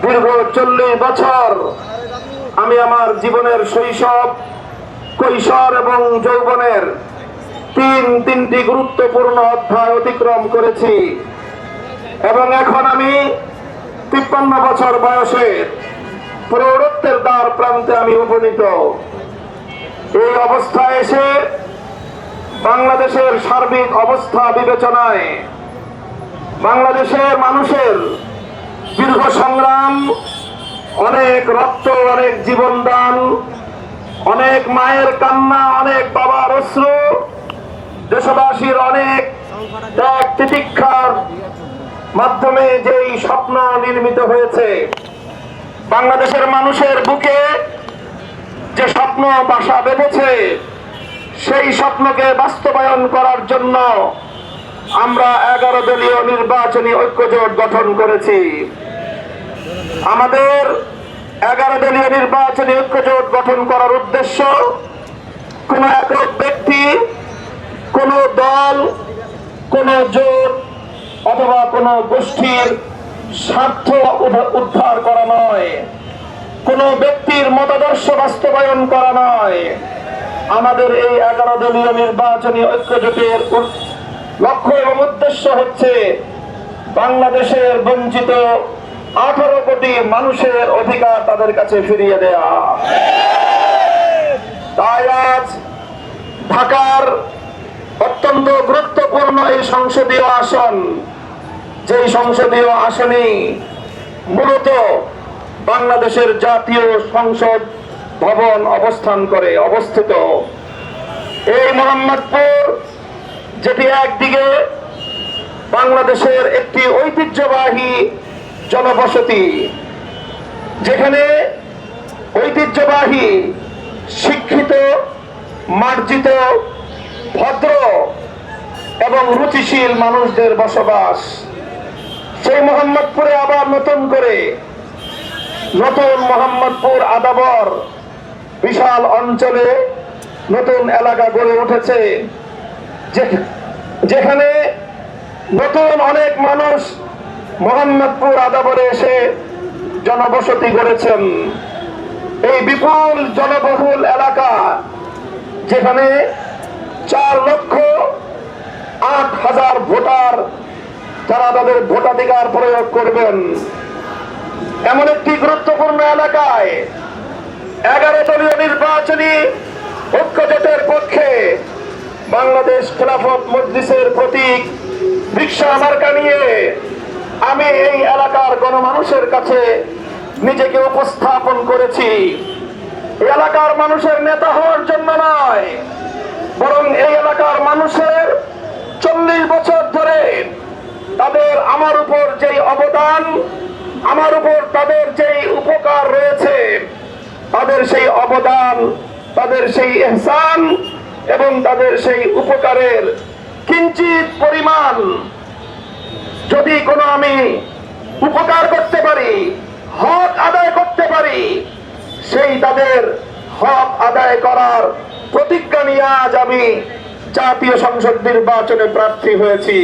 দীর্ঘ 40 বছর আমি আমার জীবনের শৈশব, কৈশোর এবং যৌবনের তিনটি গুরুত্বপূর্ণ অধ্যায় অতিক্রম করেছি এবং এখন আমি 53 বছর বয়সে প্রৌঢ়ত্বের দ্বার প্রান্তে আমি উপনীত। এই অবস্থায় এসে বাংলাদেশের সার্বিক অবস্থা বিবেচনায় বাংলাদেশের মানুষের দীর্ঘ সংগ্রাম, অনেক রক্ত, অনেক জীবনদান, অনেক মায়ের কান্না, অনেক বাবার অশ্রু, দেশবাসীর অনেক ত্যাগ তিতিক্ষার মাধ্যমে যেই স্বপ্ন নির্মিত হয়েছে, বাংলাদেশের মানুষের বুকে যে স্বপ্ন বাসা বেঁধেছে, সেই স্বপ্নকে বাস্তবায়ন করার জন্য আমরা 11 দলীয় নির্বাচনী ঐক্যজোট গঠন করেছি। আমাদের 11 দলীয় নির্বাচনী ঐক্যজোট গঠন করার উদ্দেশ্য কোন একক ব্যক্তি, কোন দল, কোন জোট অথবা কোন গোষ্ঠীর স্বার্থ উদ্ধার করা নয়, কোন ব্যক্তির মতাদর্শ বাস্তবায়ন করা নয়। আমাদের এই 11 দলীয় নির্বাচনী ঐক্যজোটের লক্ষ্য এবং উদ্দেশ্য হচ্ছে বাংলাদেশের বঞ্চিত 18 কোটি মানুষের অধিকার তাদের কাছে ফিরিয়ে দেয়া। তাই আজ ঢাকার অত্যন্ত গুরুত্বপূর্ণ এই সংসদীয় আসন, যেই সংসদীয় আসনে মূলত বাংলাদেশের জাতীয় সংসদ ভবন অবস্থিত, এই মোহাম্মদপুর, যেটি একদিকে বাংলাদেশের একটি ঐতিহ্যবাহী জনবসতি, যেখানে ঐতিহ্যবাহী, শিক্ষিত, মার্জিত, ভদ্র এবং রুচিশীল মানুষদের বসবাস, সেই মোহাম্মদপুরে আবার নতুন মোহাম্মদপুর আদাবর বিশাল অঞ্চলে নতুন এলাকা গড়ে উঠেছে, যেখানে নতুন অনেক মানুষ মোহাম্মদপুর আদাবরে এসে জনবসতি গড়েছেন। এই বিপুল জনবহুল এলাকা, যেখানে 4,08,000 ভোটার যারা তাদের ভোটাধিকার প্রয়োগ করবেন, এমন একটি গুরুত্বপূর্ণ এলাকায় 11 দলীয় নির্বাচনী ঐক্যজোটের পক্ষে বাংলাদেশ খেলাফত মজলিসের প্রতীক রিকশা মার্কা নিয়ে আমি এই এলাকার গণমানুষের কাছে নিজেকে উপস্থাপন করেছি। এই এলাকার মানুষের নেতা হওয়ার জন্য নয়, বরং এই এলাকার মানুষের 40 বছর ধরে তাদের আমার উপর যেই অবদান, আমার উপর তাদের যেই উপকার রয়েছে, তাদের সেই অবদান, তাদের সেই ইহসান এবং তাদের সেই উপকারের কিঞ্চিত পরিমাণ যদি কোনো আমি উপকার করতে পারি, হক আদায় করতে পারি, সেই তাদের হক আদায় করার প্রতিজ্ঞা নিয়ে আজ আমি জাতীয় সংসদ নির্বাচনে প্রার্থী হয়েছি।